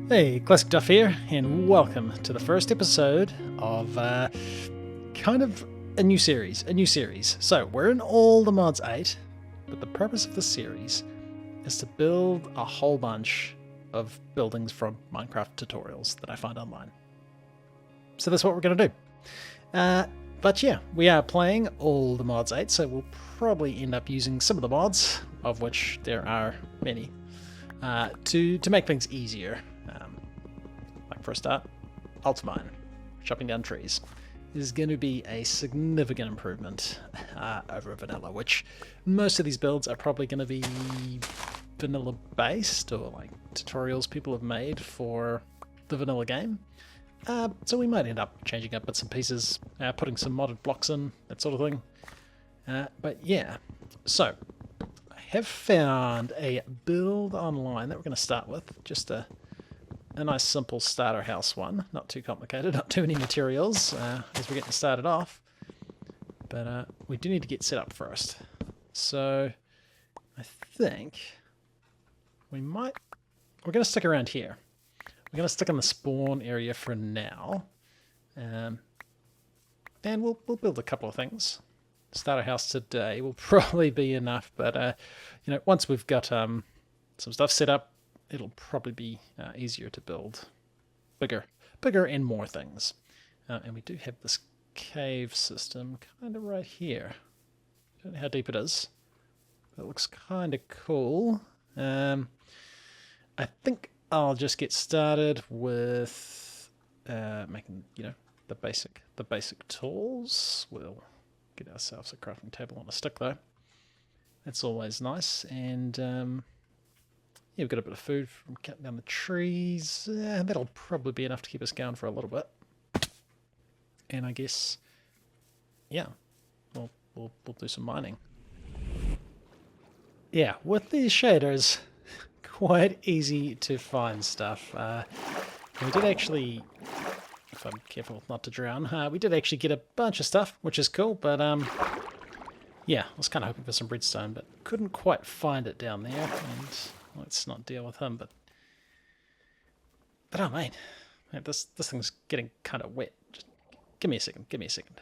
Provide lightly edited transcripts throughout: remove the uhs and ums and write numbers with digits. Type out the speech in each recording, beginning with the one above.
Hey, ClassicDuff here, and welcome to the first episode of kind of a new series. So, we're in all the mods 8, but the purpose of this series is to build a whole bunch of buildings from Minecraft tutorials that I find online. So that's what we're going to do. But yeah, we are playing all the mods 8, so we'll probably end up using some of the mods, of which there are many, to make things easier. Like for a start, Ultimine, chopping down trees, is going to be a significant improvement over vanilla, which most of these builds are probably going to be vanilla based, or like tutorials people have made for the vanilla game. So we might end up changing up bits and pieces, putting some modded blocks in, that sort of thing. But yeah, so I have found a build online that we're going to start with, just a nice simple starter house one, not too complicated, not too many materials as we're getting started off, but we do need to get set up first. So I think we're going to stick around here. We're going to stick in the spawn area for now, and we'll build a couple of things. Starter house today will probably be enough, but once we've got some stuff set up, it'll probably be easier to build bigger and more things. And we do have this cave system kind of right here. I don't know how deep it is, but it looks kind of cool. I think I'll just get started with making the basic tools. We'll get ourselves a crafting table on a stick though. That's always nice. And yeah, we've got a bit of food from cutting down the trees. That'll probably be enough to keep us going for a little bit. And I guess, yeah, we'll do some mining. Yeah, with these shaders, quite easy to find stuff. We did actually, if I'm careful not to drown, we did actually get a bunch of stuff, which is cool, but yeah, I was kind of hoping for some redstone, but couldn't quite find it down there, and let's not deal with him, but oh man, this thing's getting kind of wet. Just give me a second.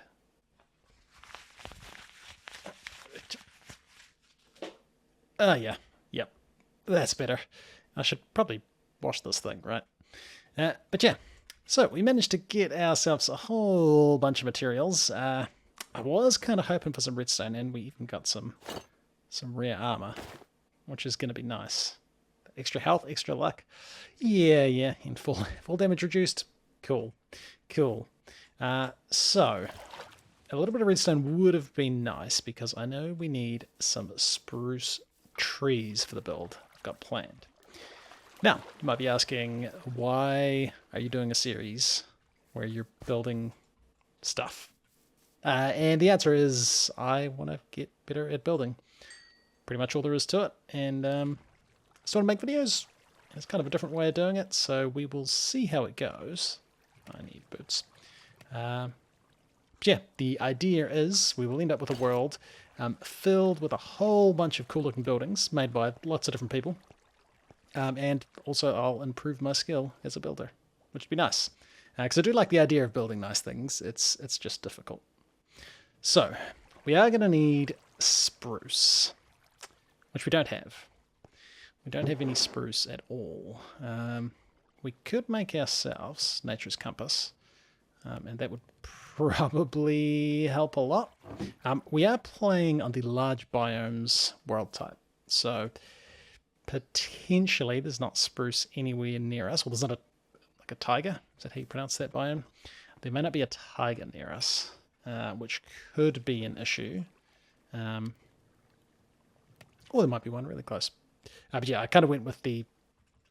Yeah, yep, that's better. I should probably wash this thing, right? But yeah, so we managed to get ourselves a whole bunch of materials. I was kind of hoping for some redstone, and we even got some rare armor, which is going to be nice. Extra health, extra luck. Yeah, and full damage reduced. Cool. So, a little bit of redstone would have been nice, because I know we need some spruce trees for the build I've got planned. Now, you might be asking, why are you doing a series where you're building stuff? And the answer is, I want to get better at building. Pretty much all there is to it. And just want to make videos. It's kind of a different way of doing it, so we will see how it goes. I need boots. Yeah, the idea is we will end up with a world filled with a whole bunch of cool looking buildings made by lots of different people. And also I'll improve my skill as a builder, which would be nice. Because I do like the idea of building nice things. It's just difficult. So, we are going to need spruce, which we don't have. We don't have any spruce at all. We could make ourselves nature's compass, and that would probably help a lot. We are playing on the large biomes world type, so potentially there's not spruce anywhere near us. Well, there's not like a taiga. Is that how you pronounce that biome? There may not be a taiga near us, which could be an issue. Or there might be one really close. But yeah, I kind of went with the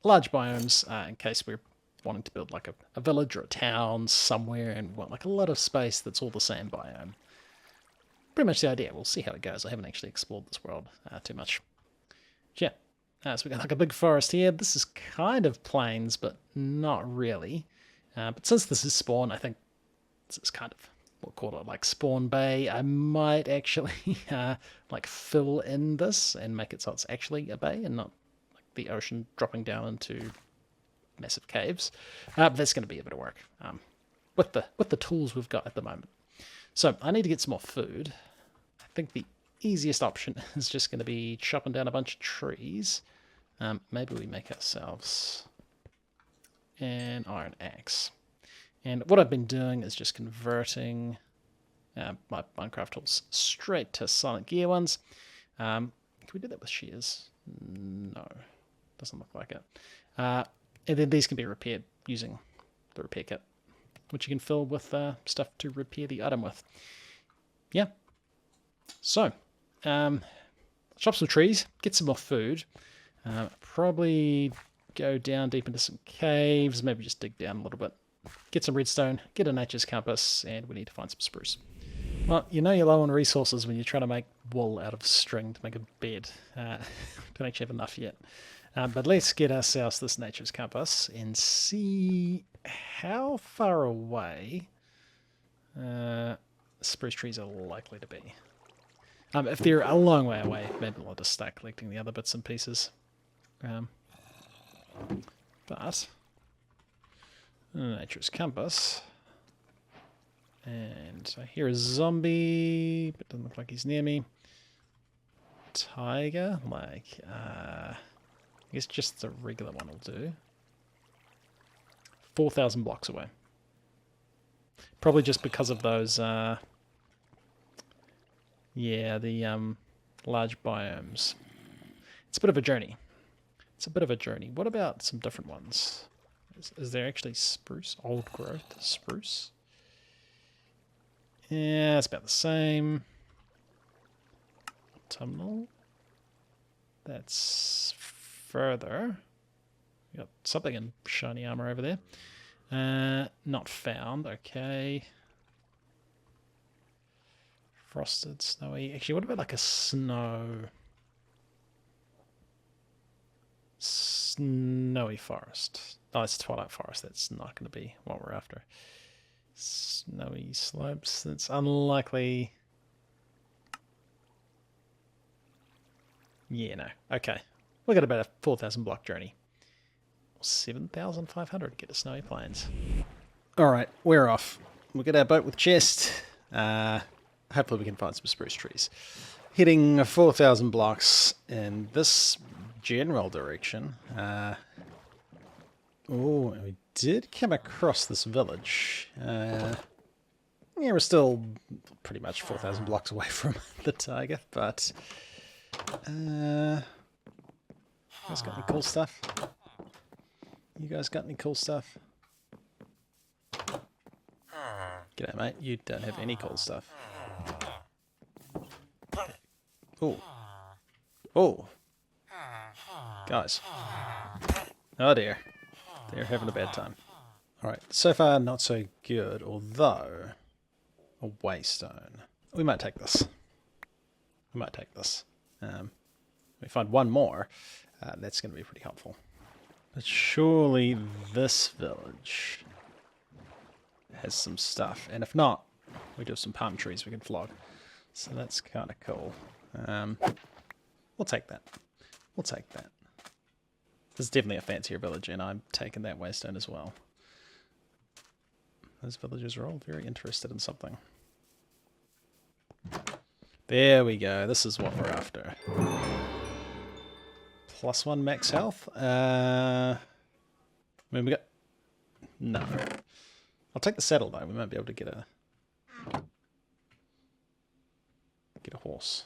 large biomes in case we're wanting to build like a village or a town somewhere and we want like a lot of space that's all the same biome. Pretty much the idea. We'll see how it goes. I haven't actually explored this world too much. Yeah, so we got like a big forest here. This is kind of plains, but not really. But since this is spawn, I think this is kind of, we'll call it like spawn bay. I might actually like fill in this and make it so it's actually a bay and not like the ocean dropping down into massive caves. But that's going to be a bit of work with the tools we've got at the moment. So I need to get some more food. I think the easiest option is just going to be chopping down a bunch of trees. Maybe we make ourselves an iron axe. And what I've been doing is just converting my Minecraft tools straight to Silent Gear ones. Can we do that with shears? No, doesn't look like it. And then these can be repaired using the repair kit, which you can fill with stuff to repair the item with. Yeah. So, chop some trees, get some more food. Probably go down deep into some caves, maybe just dig down a little bit. Get some redstone, get a nature's compass, and we need to find some spruce. Well, you know you're low on resources when you're trying to make wool out of string to make a bed. Don't actually have enough yet. But let's get ourselves this nature's compass and see how far away spruce trees are likely to be. If they're a long way away, maybe we'll just start collecting the other bits and pieces. But nature's compass. And I hear a zombie, but doesn't look like he's near me. Tiger, like, I guess just the regular one will do. 4,000 blocks away. Probably just because of those, yeah, the large biomes. It's a bit of a journey. It's a bit of a journey. What about some different ones? Is there actually spruce? Old growth spruce? Yeah, it's about the same. Autumnal. That's further. We got something in shiny armor over there. Not found. Okay. Frosted, snowy. Actually, what about like a snowy forest? Oh, it's Twilight Forest. That's not going to be what we're after. Snowy slopes. That's unlikely. Yeah, no. Okay. We've got about a 4,000 block journey. 7,500 to get to Snowy Plains. Alright, we're off. We'll get our boat with chest. Hopefully we can find some spruce trees. Heading 4,000 blocks in this general direction. Oh, we did come across this village. Yeah, we're still pretty much 4,000 blocks away from the tiger, but you guys got any cool stuff? You guys got any cool stuff? G'day, mate. You don't have any cool stuff. Oh. Oh. Guys. Oh dear. They're having a bad time. Alright, so far not so good, although a waystone. We might take this. We might take this. We find one more, that's going to be pretty helpful. But surely this village has some stuff, and if not, we do have some palm trees we can flog. So that's kind of cool. We'll take that. We'll take that. This is definitely a fancier village, and I'm taking that waystone as well. Those villagers are all very interested in something. There we go. This is what we're after. +1 max health. I mean, we got... No. I'll take the saddle, though. We might be able to get a horse.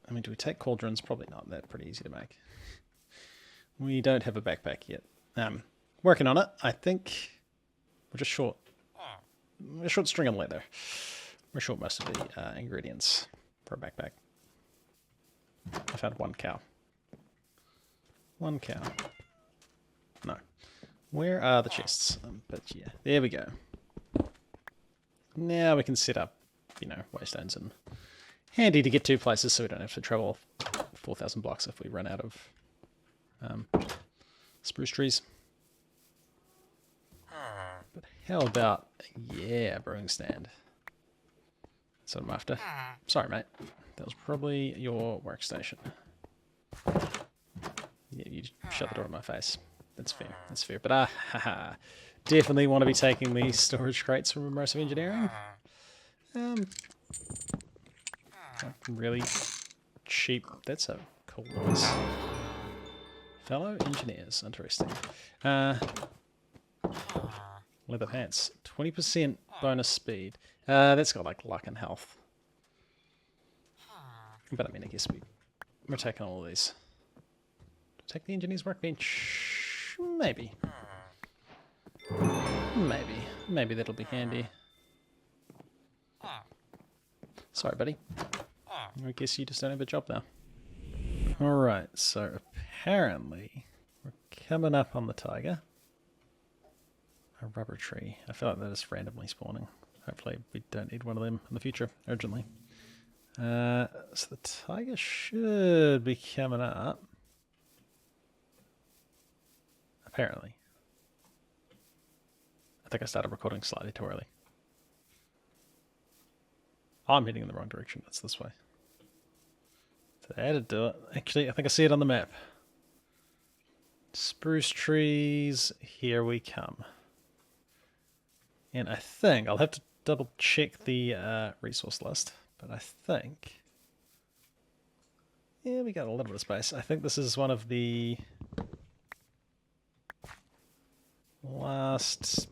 I mean, do we take cauldrons? Probably not. They're pretty easy to make. We don't have a backpack yet. Working on it. I think we're just short. We're short string and leather. We're short most of the ingredients for a backpack. I found one cow. One cow. No. Where are the chests? But yeah, there we go. Now we can set up, you know, waystones, and handy to get to places so we don't have to travel 4,000 blocks if we run out of spruce trees. But how about, yeah, brewing stand? That's what I'm after. Sorry, mate. That was probably your workstation. Yeah, you shut the door in my face. That's fair. That's fair. But haha, definitely want to be taking these storage crates from immersive engineering. Like really cheap. That's a cool noise. Fellow engineers, interesting. Leather pants, 20% bonus speed. That's got like luck and health. But I mean, I guess we're taking all of these. Take the engineer's workbench. Maybe. Maybe that'll be handy. Sorry, buddy. I guess you just don't have a job now. Alright, so apparently we're coming up on the tiger. A rubber tree. I feel like that is randomly spawning. Hopefully we don't need one of them in the future, urgently. So the tiger should be coming up. Apparently. I think I started recording slightly too early. Oh, I'm heading in the wrong direction. It's this way. So that'd do it. Actually, I think I see it on the map. Spruce trees, here we come. And I think, I'll have to double check the resource list, but I think, yeah, we got a little bit of space. I think this is one of the last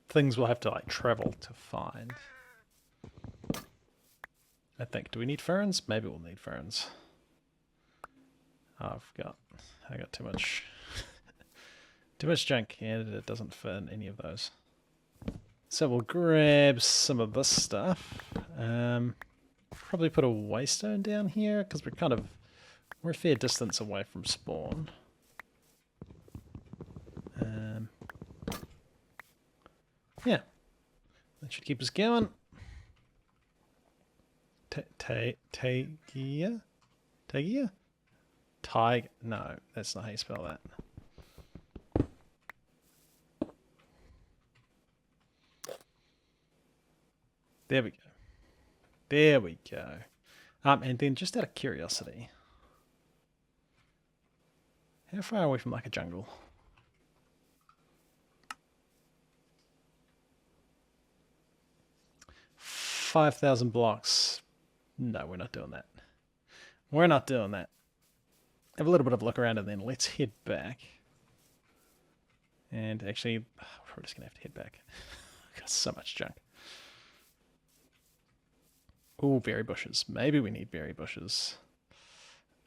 things we'll have to like travel to find. I think. Do we need ferns? Maybe we'll need ferns. Oh, I got too much too much junk and it doesn't fit in any of those. So we'll grab some of this stuff. Probably put a waystone down here because we're a fair distance away from spawn. Yeah, that should keep us going. Tagia? Tig? No, that's not how you spell that. There we go. There we go. And then just out of curiosity, how far away from like a jungle? 5,000 blocks. No, we're not doing that. We're not doing that. Have a little bit of a look around and then let's head back. And actually, we're just going to have to head back. I've got so much junk. Ooh, berry bushes. Maybe we need berry bushes.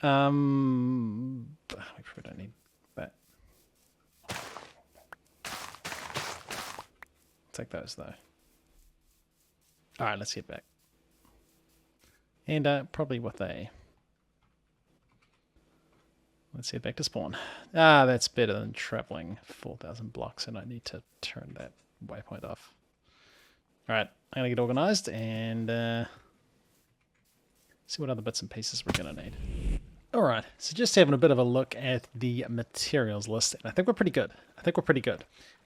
We probably don't need that. Take those though. Alright, let's head back. And probably with a... Let's head back to spawn. Ah, that's better than traveling 4,000 blocks, and I need to turn that waypoint off. Alright, I'm going to get organized and see what other bits and pieces we're going to need. Alright, so just having a bit of a look at the materials list, and I think we're pretty good.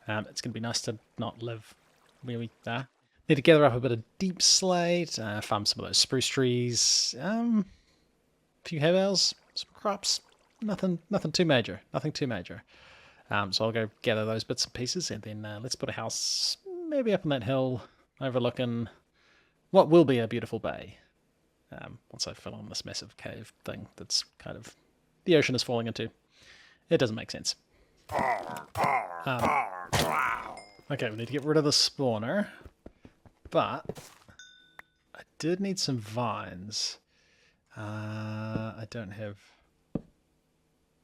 It's going to be nice to not live where we are. Need to gather up a bit of deep slate, farm some of those spruce trees, a few hay bales, some crops. Nothing too major. So I'll go gather those bits and pieces, and then let's put a house maybe up on that hill, overlooking what will be a beautiful bay. Once I fill on this massive cave thing that's kind of the ocean is falling into. It doesn't make sense. Okay, we need to get rid of the spawner, but I did need some vines. I don't have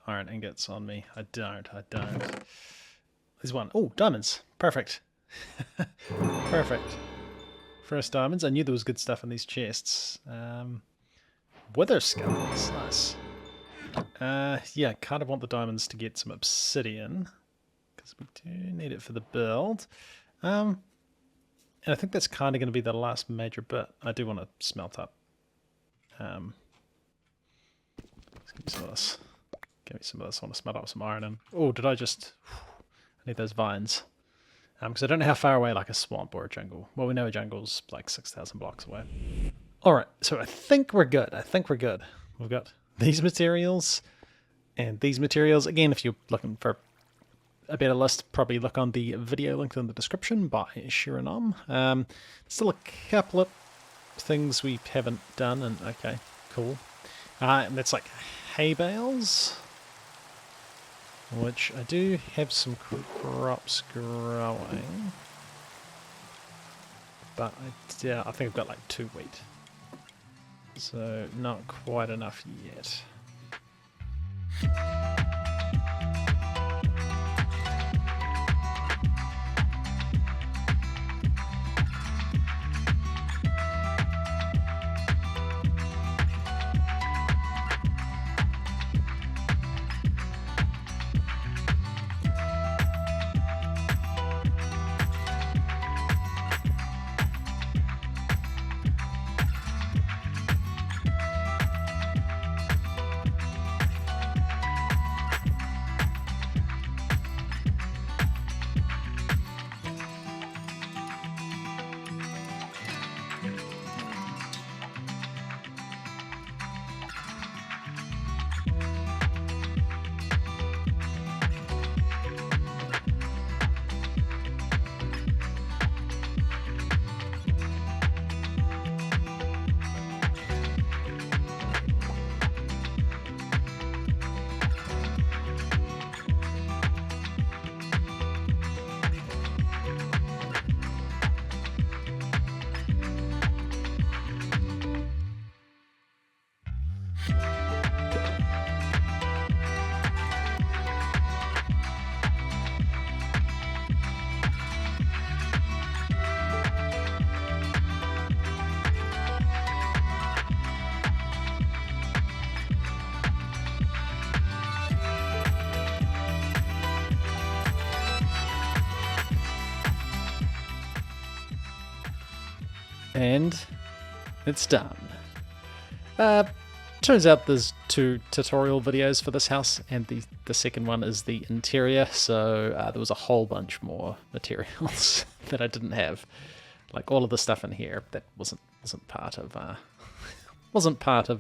iron ingots on me. I don't. There's one. Oh, diamonds. Perfect. Perfect. First diamonds. I knew there was good stuff in these chests. Wither skulls. Nice. Yeah, kind of want the diamonds to get some obsidian, because we do need it for the build. And I think that's kind of going to be the last major bit. I do want to smelt up. Let's give me some of this. I want to smelt up some iron. And oh, did I just... I need those vines. Because I don't know how far away like a swamp or a jungle. Well, we know a jungle's like 6,000 blocks away. Alright, so I think we're good. We've got these materials and these materials. Again, if you're looking for a better list, probably look on the video linked in the description by SheraNom. Still a couple of things we haven't done, and okay, cool. And that's like hay bales, which I do have some crops growing, but I think I've got like 2 wheat, so not quite enough yet. And it's done. Turns out there's 2 tutorial videos for this house, and the second one is the interior, so there was a whole bunch more materials that I didn't have. Like all of the stuff in here that wasn't part of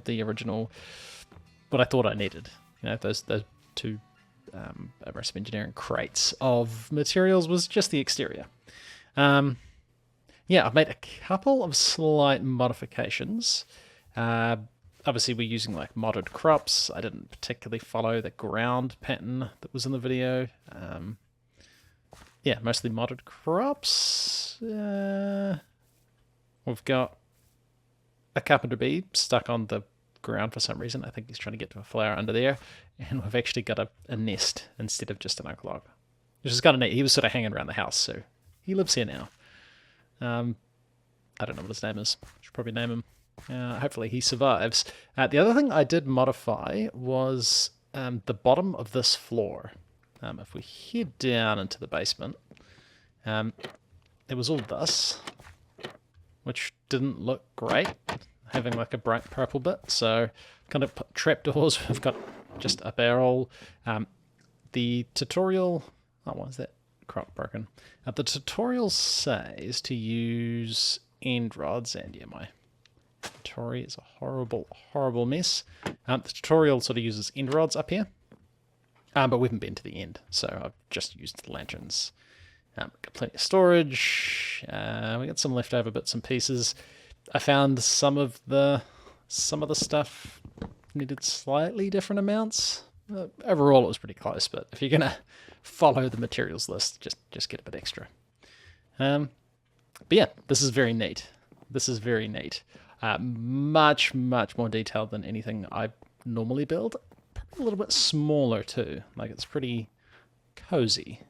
the original, what I thought I needed. You know, those 2 recipe engineering crates of materials was just the exterior. Yeah, I've made a couple of slight modifications. Obviously, we're using like modded crops. I didn't particularly follow the ground pattern that was in the video. Yeah, mostly modded crops. We've got a carpenter bee stuck on the ground for some reason. I think he's trying to get to a flower under there. And we've actually got a nest instead of just an oak log, which is kind of neat. He was sort of hanging around the house, so he lives here now. I don't know what his name is. Should probably name him. Hopefully he survives. The other thing I did modify was the bottom of this floor. If we head down into the basement, it was all this, which didn't look great, having like a bright purple bit. So kind of put trapdoors. We've got just a barrel. The tutorial... Oh, what is that? Crop broken. The tutorial says to use end rods, and yeah, my inventory is a horrible mess. The tutorial sort of uses end rods up here, but we haven't been to the end, so I've just used the lanterns. Got plenty of storage. We got some leftover bits and pieces. I found some of the stuff needed slightly different amounts. Overall, it was pretty close, but if you're gonna follow the materials list, just get a bit extra. But yeah, this is very neat. Much more detailed than anything I normally build. Probably a little bit smaller too. Like, it's pretty cozy.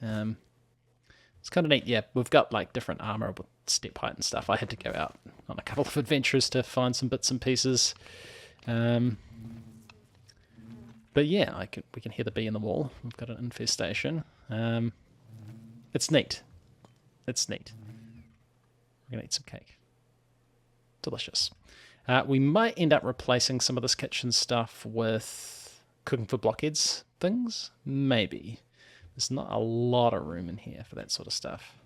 It's kind of neat. Yeah, we've got like different armor with step height and stuff. I had to go out on a couple of adventures to find some bits and pieces. But yeah, we can hear the bee in the wall. We've got an infestation. It's neat. We're gonna eat some cake. Delicious. We might end up replacing some of this kitchen stuff with cooking for blockheads things. Maybe. There's not a lot of room in here for that sort of stuff.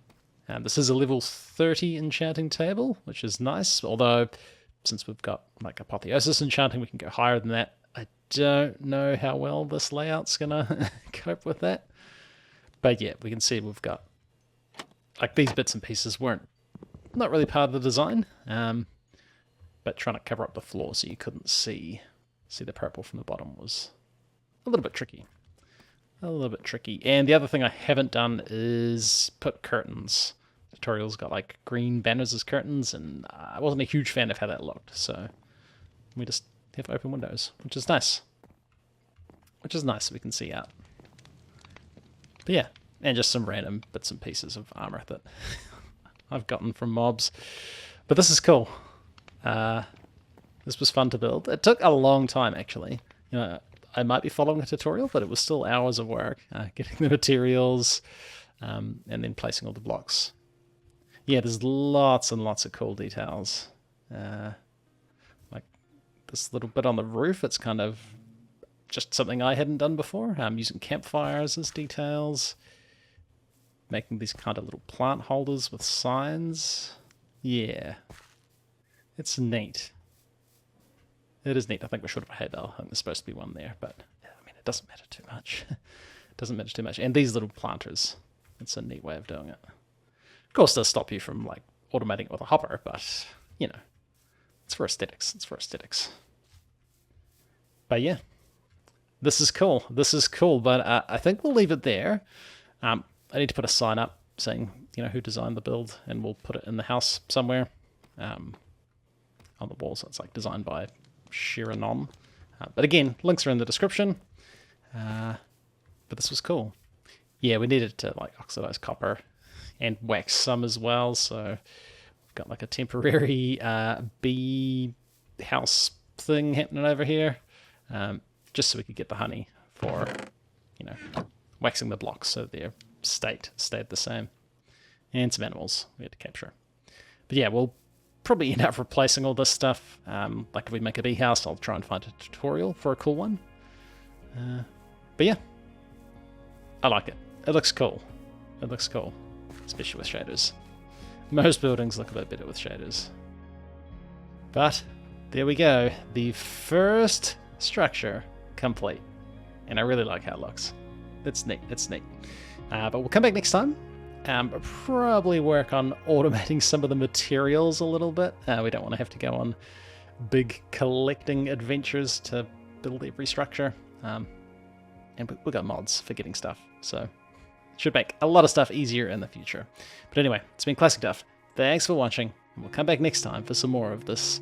This is a level 30 enchanting table, which is nice. Although, since we've got like apotheosis enchanting, we can go higher than that. I don't know how well this layout's gonna cope with that. But yeah, we can see we've got, like, these bits and pieces weren't not really part of the design, but trying to cover up the floor so you couldn't see the purple from the bottom was a little bit tricky. A little bit tricky. And the other thing I haven't done is put curtains. The tutorial's got like green banners as curtains, and I wasn't a huge fan of how that looked, so we just have open windows, which is nice. Which is nice so we can see out. But yeah, and just some random bits and pieces of armor that I've gotten from mobs. But this is cool. This was fun to build. It took a long time, actually. You know, I might be following a tutorial, but it was still hours of work, getting the materials, and then placing all the blocks. Yeah, there's lots and lots of cool details. Like this little bit on the roof, it's kind of just something I hadn't done before. Using campfires as details. Making these kind of little plant holders with signs. Yeah. It's neat. It is neat. I think we're short of a hay bale. I think there's supposed to be one there, but I mean, it doesn't matter too much. It doesn't matter too much. And these little planters, it's a neat way of doing it. Of course, it does stop you from like automating it with a hopper, but you know, it's for aesthetics. It's for aesthetics. But yeah, this is cool. This is cool. But I think we'll leave it there. I need to put a sign up saying, you know, who designed the build, and we'll put it in the house somewhere on the wall. So it's like designed by SheraNom. But again, links are in the description. But this was cool. Yeah, we needed to like oxidize copper and wax some as well. So we've got like a temporary bee house thing happening over here, just so we could get the honey for, you know, waxing the blocks so their stayed the same. And some animals we had to capture. But yeah, we'll probably end up replacing all this stuff. Like if we make a bee house, I'll try and find a tutorial for a cool one. But yeah, I like it. It looks cool. It looks cool, especially with shaders. Most buildings look a bit better with shaders. But there we go. The first structure complete. And I really like how it looks. It's neat. It's neat. But we'll come back next time. Probably work on automating some of the materials a little bit. We don't want to have to go on big collecting adventures to build every structure. And we've got mods for getting stuff, so it should make a lot of stuff easier in the future. But anyway, it's been ClassicDuff. Thanks for watching, and we'll come back next time for some more of this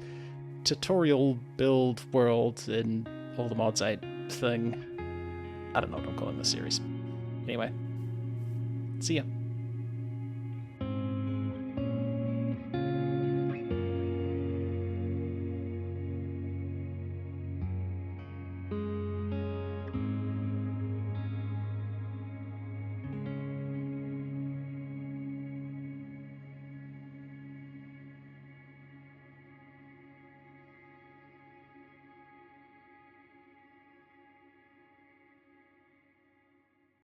tutorial build world in all the mods 8 thing. I don't know what I'm calling this series. Anyway, see ya.